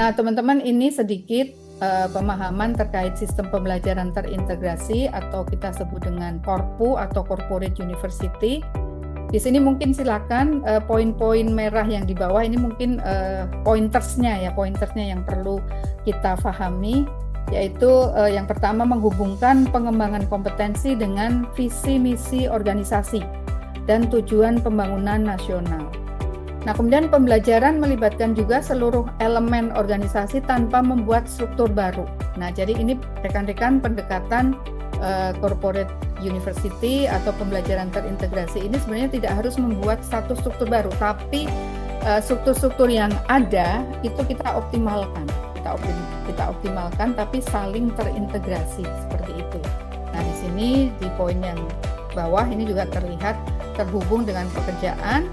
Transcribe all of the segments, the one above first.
Nah, teman-teman, ini sedikit pemahaman terkait sistem pembelajaran terintegrasi atau kita sebut dengan Korpu atau Corporate University. Di sini mungkin silakan poin-poin merah yang di bawah ini mungkin pointersnya yang perlu kita pahami, yaitu yang pertama menghubungkan pengembangan kompetensi dengan visi misi organisasi dan tujuan pembangunan nasional. Nah, kemudian pembelajaran melibatkan juga seluruh elemen organisasi tanpa membuat struktur baru. Nah, jadi ini rekan-rekan pendekatan corporate university atau pembelajaran terintegrasi ini sebenarnya tidak harus membuat satu struktur baru, tapi struktur-struktur yang ada itu kita optimalkan. Kita optimalkan tapi saling terintegrasi seperti itu. Nah, di sini di poin yang bawah ini juga terlihat terhubung dengan pekerjaan.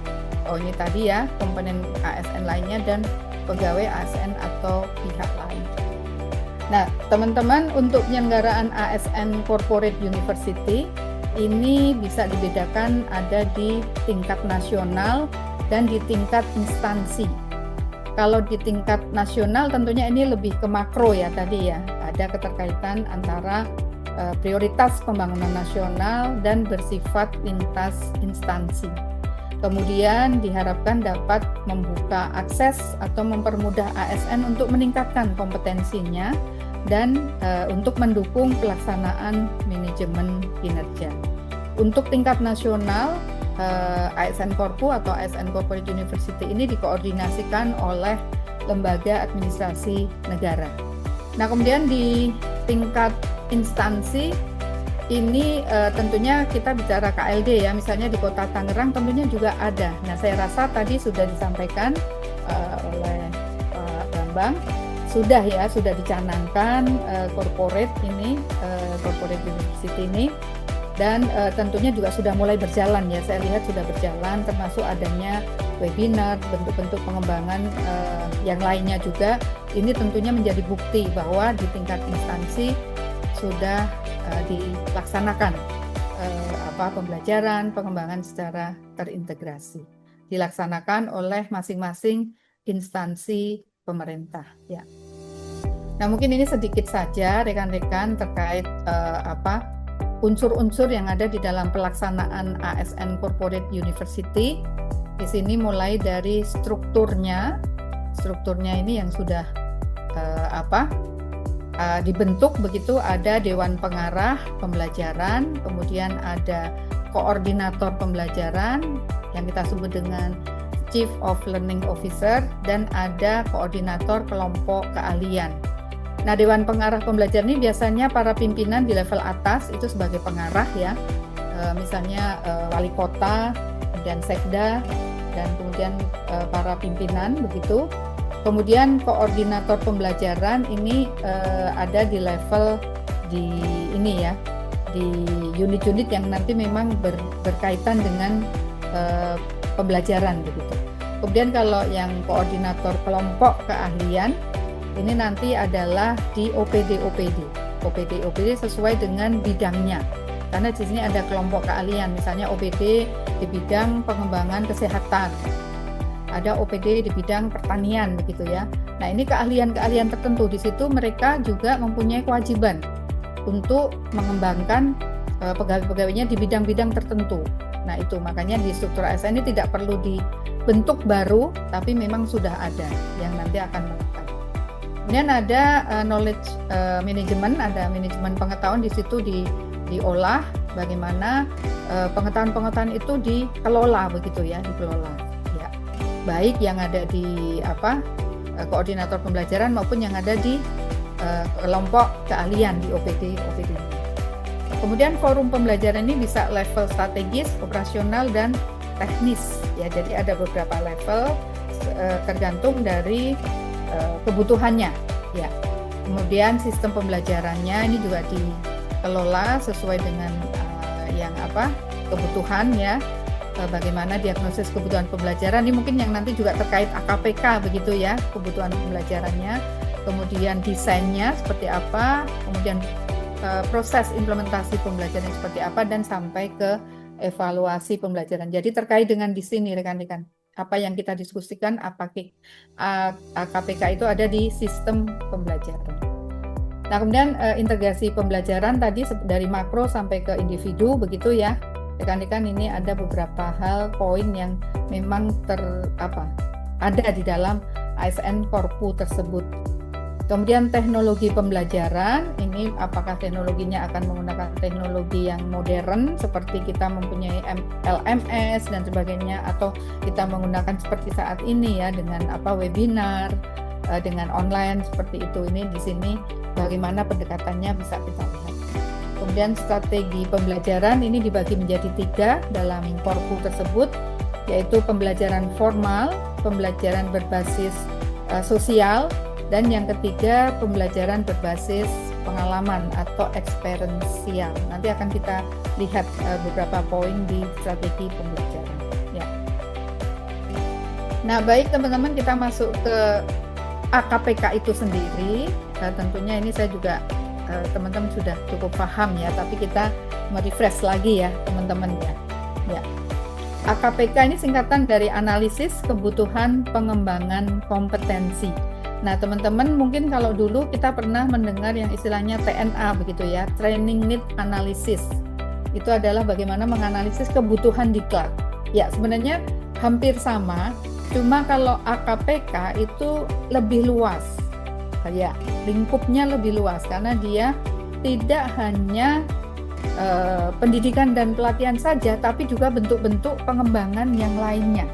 Oh, ini tadi ya, komponen ASN lainnya dan pegawai ASN atau pihak lain. Nah, teman-teman, untuk penyelenggaraan ASN Corporate University ini bisa dibedakan ada di tingkat nasional dan di tingkat instansi. Kalau di tingkat nasional tentunya ini lebih ke makro ya tadi ya, ada keterkaitan antara prioritas pembangunan nasional dan bersifat lintas instansi. Kemudian diharapkan dapat membuka akses atau mempermudah ASN untuk meningkatkan kompetensinya dan untuk mendukung pelaksanaan manajemen kinerja. Untuk tingkat nasional, ASN Korpu atau ASN Corporate University ini dikoordinasikan oleh lembaga administrasi negara. Nah, kemudian di tingkat instansi ini tentunya kita bicara KLD ya, misalnya di Kota Tangerang tentunya juga ada. Nah, saya rasa tadi sudah disampaikan oleh Pak Bambang, sudah dicanangkan corporate university ini, dan tentunya juga sudah mulai berjalan ya, saya lihat sudah berjalan, termasuk adanya webinar, bentuk-bentuk pengembangan yang lainnya juga. Ini tentunya menjadi bukti bahwa di tingkat instansi sudah dilaksanakan pembelajaran, pengembangan secara terintegrasi, dilaksanakan oleh masing-masing instansi pemerintah ya. Nah, mungkin ini sedikit saja rekan-rekan terkait unsur-unsur yang ada di dalam pelaksanaan ASN Corporate University. Di sini mulai dari strukturnya ini yang sudah dibentuk begitu, ada Dewan Pengarah Pembelajaran, kemudian ada Koordinator Pembelajaran yang kita sebut dengan Chief of Learning Officer, dan ada Koordinator Kelompok Keahlian. Nah, Dewan Pengarah Pembelajaran ini biasanya para pimpinan di level atas itu sebagai pengarah ya, misalnya wali kota, kemudian sekda, dan kemudian para pimpinan begitu. Kemudian koordinator pembelajaran ini ada di level di unit-unit yang nanti memang berkaitan dengan pembelajaran begitu. Kemudian kalau yang koordinator kelompok keahlian ini nanti adalah di OPD sesuai dengan bidangnya. Karena di sini ada kelompok keahlian, misalnya OPD di bidang pengembangan kesehatan, ada OPD di bidang pertanian begitu ya. Nah, ini keahlian-keahlian tertentu, di situ mereka juga mempunyai kewajiban untuk mengembangkan pegawai-pegawainya di bidang-bidang tertentu. Nah, itu makanya di struktur ASN ini tidak perlu dibentuk baru, tapi memang sudah ada yang nanti akan melakukan. Kemudian ada knowledge management, ada manajemen pengetahuan, di situ diolah bagaimana pengetahuan-pengetahuan itu dikelola begitu ya, dikelola. Baik yang ada di koordinator pembelajaran maupun yang ada di kelompok keahlian di OPD. Kemudian forum pembelajaran ini bisa level strategis, operasional, dan teknis ya. Jadi ada beberapa level tergantung dari kebutuhannya ya. Kemudian sistem pembelajarannya ini juga dikelola sesuai dengan kebutuhan ya. Bagaimana diagnosis kebutuhan pembelajaran ini mungkin yang nanti juga terkait AKPK begitu ya, kebutuhan pembelajarannya, kemudian desainnya seperti apa, kemudian proses implementasi pembelajaran seperti apa, dan sampai ke evaluasi pembelajaran. Jadi terkait dengan di sini rekan-rekan apa yang kita diskusikan AKPK itu ada di sistem pembelajaran. Nah, kemudian integrasi pembelajaran tadi dari makro sampai ke individu begitu ya. Rekan-rekan, ini ada beberapa hal poin yang memang ada di dalam ASN Korpu tersebut. Kemudian teknologi pembelajaran, ini apakah teknologinya akan menggunakan teknologi yang modern seperti kita mempunyai LMS dan sebagainya, atau kita menggunakan seperti saat ini ya dengan webinar, dengan online seperti itu. Ini di sini bagaimana pendekatannya bisa kita lihat. Kemudian strategi pembelajaran ini dibagi menjadi 3 dalam Korpu tersebut, yaitu pembelajaran formal, pembelajaran berbasis sosial, dan yang ketiga pembelajaran berbasis pengalaman atau experiential. Nanti akan kita lihat beberapa poin di strategi pembelajaran. Ya. Nah, baik teman-teman, kita masuk ke AKPK itu sendiri. Tentunya ini saya juga teman-teman sudah cukup paham ya, tapi kita merefresh lagi ya teman-teman ya. Ya. AKPK ini singkatan dari analisis kebutuhan pengembangan kompetensi. Nah, teman-teman mungkin kalau dulu kita pernah mendengar yang istilahnya TNA begitu ya, Training Need Analysis. Itu adalah bagaimana menganalisis kebutuhan diklat. Ya, sebenarnya hampir sama, cuma kalau AKPK itu lebih luas. Ya, lingkupnya lebih luas karena dia tidak hanya pendidikan dan pelatihan saja, tapi juga bentuk-bentuk pengembangan yang lainnya.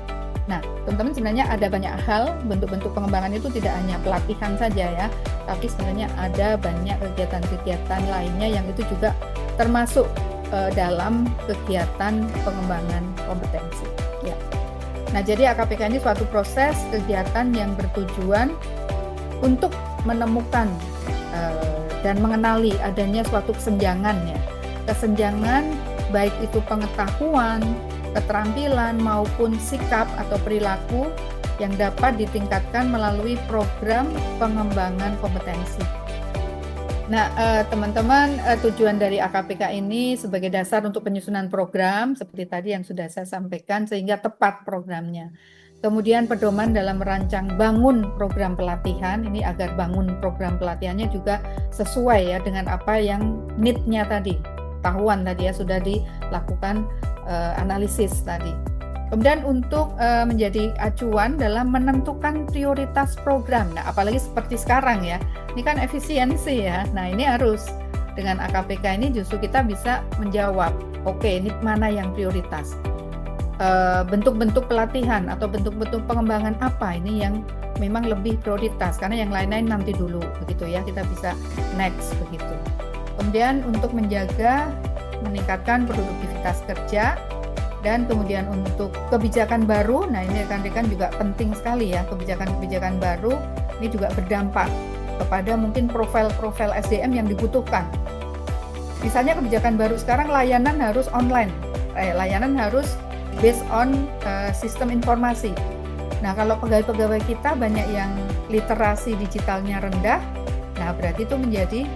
Nah, teman-teman, sebenarnya ada banyak hal, bentuk-bentuk pengembangan itu tidak hanya pelatihan saja ya, tapi sebenarnya ada banyak kegiatan-kegiatan lainnya yang itu juga termasuk dalam kegiatan pengembangan kompetensi. Ya. Nah, jadi AKPK ini suatu proses kegiatan yang bertujuan untuk menemukan dan mengenali adanya suatu kesenjangan ya. Kesenjangan baik itu pengetahuan, keterampilan maupun sikap atau perilaku yang dapat ditingkatkan melalui program pengembangan kompetensi. Nah, teman-teman, tujuan dari AKPK ini sebagai dasar untuk penyusunan program seperti tadi yang sudah saya sampaikan sehingga tepat programnya. Kemudian pedoman dalam merancang bangun program pelatihan ini agar bangun program pelatihannya juga sesuai ya dengan apa yang need-nya tadi, pengetahuan tadi ya sudah dilakukan analisis tadi. Kemudian untuk menjadi acuan dalam menentukan prioritas program. Nah, apalagi seperti sekarang ya, ini kan efisiensi ya. Nah, ini harus dengan AKPK ini justru kita bisa menjawab, oke, ini mana yang prioritas. Bentuk-bentuk pelatihan atau bentuk-bentuk pengembangan apa ini yang memang lebih prioritas, karena yang lain-lain nanti dulu begitu ya, kita bisa next begitu. Kemudian untuk meningkatkan produktivitas kerja, dan kemudian untuk kebijakan baru, nah ini rekan-rekan juga penting sekali ya, kebijakan-kebijakan baru ini juga berdampak kepada mungkin profil-profil SDM yang dibutuhkan. Misalnya kebijakan baru sekarang layanan harus online, layanan harus based on sistem informasi. Nah, kalau pegawai-pegawai kita banyak yang literasi digitalnya rendah, nah berarti itu menjadi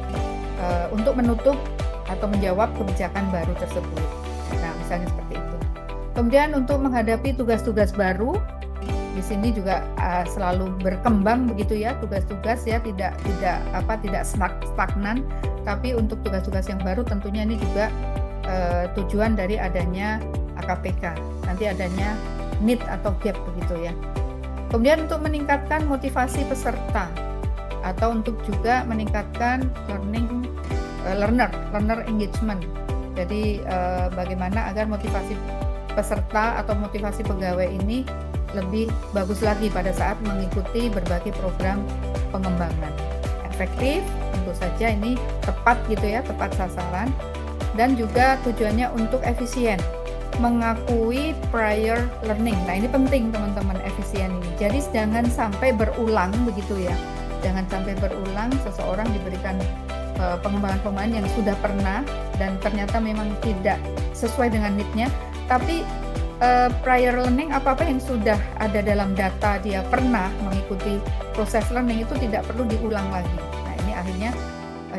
untuk menutup atau menjawab kebijakan baru tersebut. Nah, misalnya seperti itu. Kemudian untuk menghadapi tugas-tugas baru, di sini juga selalu berkembang begitu ya tugas-tugas ya, tidak stagnan, tapi untuk tugas-tugas yang baru tentunya ini juga tujuan dari adanya AKPK. Nanti adanya need atau gap begitu ya. Kemudian untuk meningkatkan motivasi peserta atau untuk juga meningkatkan learner engagement. Jadi bagaimana agar motivasi peserta atau motivasi pegawai ini lebih bagus lagi pada saat mengikuti berbagai program pengembangan. Efektif, tentu saja ini tepat gitu ya, tepat sasaran, dan juga tujuannya untuk efisien, mengakui prior learning. Nah, ini penting teman-teman, efisien ini. Jadi jangan sampai berulang begitu ya. Jangan sampai berulang seseorang diberikan pengembangan-pengembangan yang sudah pernah dan ternyata memang tidak sesuai dengan need-nya, tapi prior learning apa-apa yang sudah ada dalam data dia pernah mengikuti proses learning itu tidak perlu diulang lagi. Nah, ini akhirnya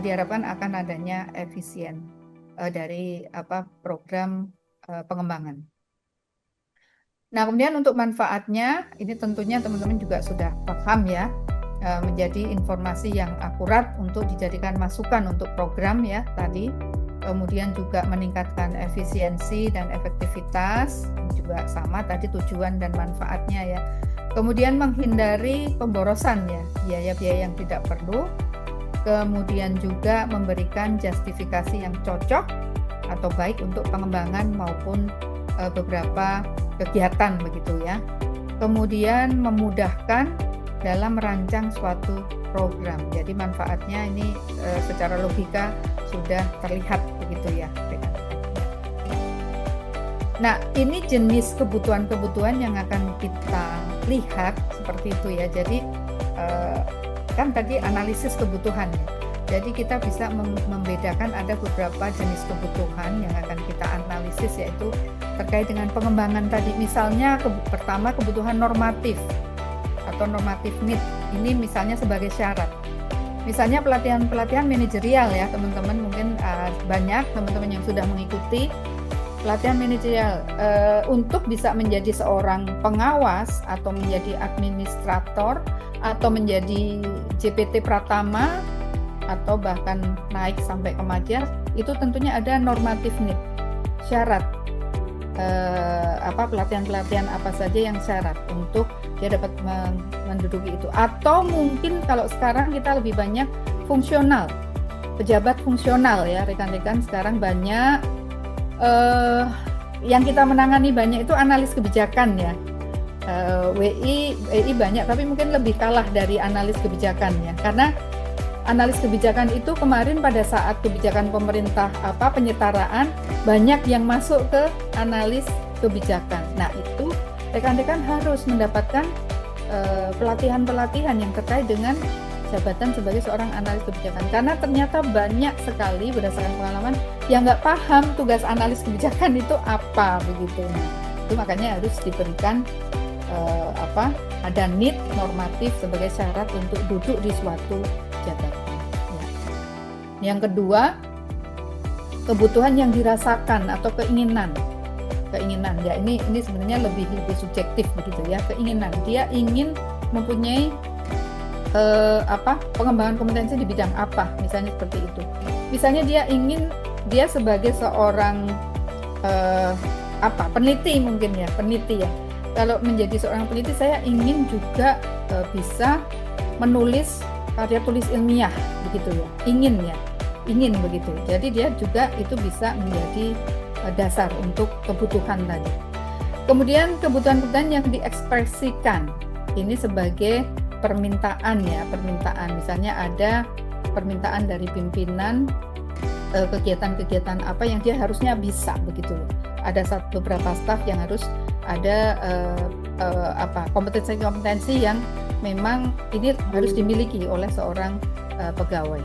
diharapkan akan adanya efisien dari program pengembangan. Nah, kemudian untuk manfaatnya, ini tentunya teman-teman juga sudah paham ya, menjadi informasi yang akurat untuk dijadikan masukan untuk program ya tadi. Kemudian juga meningkatkan efisiensi dan efektivitas, juga sama tadi tujuan dan manfaatnya ya. Kemudian menghindari pemborosan ya, biaya-biaya yang tidak perlu. Kemudian juga memberikan justifikasi yang cocok atau baik untuk pengembangan maupun beberapa kegiatan begitu ya. Kemudian memudahkan dalam merancang suatu program. Jadi manfaatnya ini secara logika sudah terlihat begitu ya. Nah, ini jenis kebutuhan-kebutuhan yang akan kita lihat seperti itu ya. Jadi kan tadi analisis kebutuhan ya. Jadi kita bisa membedakan ada beberapa jenis kebutuhan yang akan kita analisis, yaitu terkait dengan pengembangan tadi. Misalnya pertama kebutuhan normatif atau normatif need. Ini misalnya sebagai syarat. Misalnya pelatihan manajerial ya teman-teman, mungkin banyak teman-teman yang sudah mengikuti pelatihan manajerial untuk bisa menjadi seorang pengawas atau menjadi administrator atau menjadi JPT Pratama atau bahkan naik sampai ke Madya, itu tentunya ada normatif need, syarat pelatihan-pelatihan apa saja yang syarat untuk dia dapat menduduki itu. Atau mungkin kalau sekarang kita lebih banyak fungsional, pejabat fungsional ya rekan-rekan. Sekarang banyak yang kita menangani banyak itu analis kebijakan ya. WI banyak, tapi mungkin lebih kalah dari analis kebijakan ya, karena analis kebijakan itu kemarin pada saat kebijakan pemerintah penyetaraan banyak yang masuk ke analis kebijakan. Nah, itu rekan-rekan harus mendapatkan pelatihan-pelatihan yang terkait dengan jabatan sebagai seorang analis kebijakan, karena ternyata banyak sekali berdasarkan pengalaman yang nggak paham tugas analis kebijakan itu apa begitu. Nah, itu makanya harus diberikan ada need normatif sebagai syarat untuk duduk di suatu jabatan. Ya. Yang kedua, kebutuhan yang dirasakan atau keinginan ya, ini sebenarnya lebih subjektif begitu ya. Keinginan, dia ingin mempunyai pengembangan kompetensi di bidang apa, misalnya seperti itu. Misalnya dia sebagai seorang peneliti mungkin ya, peneliti ya. Kalau menjadi seorang peneliti, saya ingin juga bisa menulis karya tulis ilmiah begitu ya, ingin begitu. Jadi dia juga itu bisa menjadi dasar untuk kebutuhan tadi. Kemudian kebutuhan-kebutuhan yang diekspresikan ini sebagai permintaan ya, permintaan. Misalnya ada permintaan dari pimpinan kegiatan-kegiatan apa yang dia harusnya bisa begitu. Ada beberapa staf yang harus ada kompetensi-kompetensi yang memang ini harus dimiliki oleh seorang pegawai.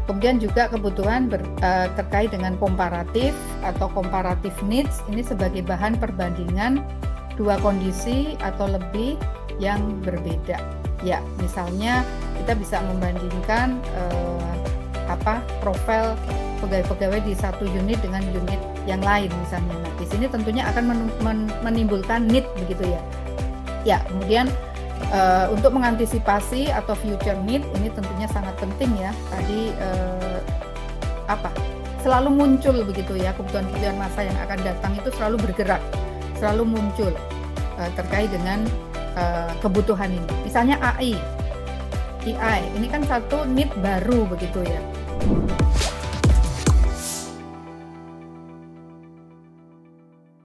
Kemudian juga kebutuhan terkait dengan komparatif atau comparative needs, ini sebagai bahan perbandingan dua kondisi atau lebih yang berbeda. Ya, misalnya kita bisa membandingkan profil pegawai-pegawai di satu unit dengan unit yang lain misalnya. Nah, di sini tentunya akan menimbulkan need begitu ya. Ya, kemudian untuk mengantisipasi atau future need ini tentunya sangat penting ya. Tadi selalu muncul begitu ya, kebutuhan-kebutuhan masa yang akan datang itu selalu bergerak, selalu muncul terkait dengan kebutuhan ini. Misalnya AI, ini kan satu need baru begitu ya.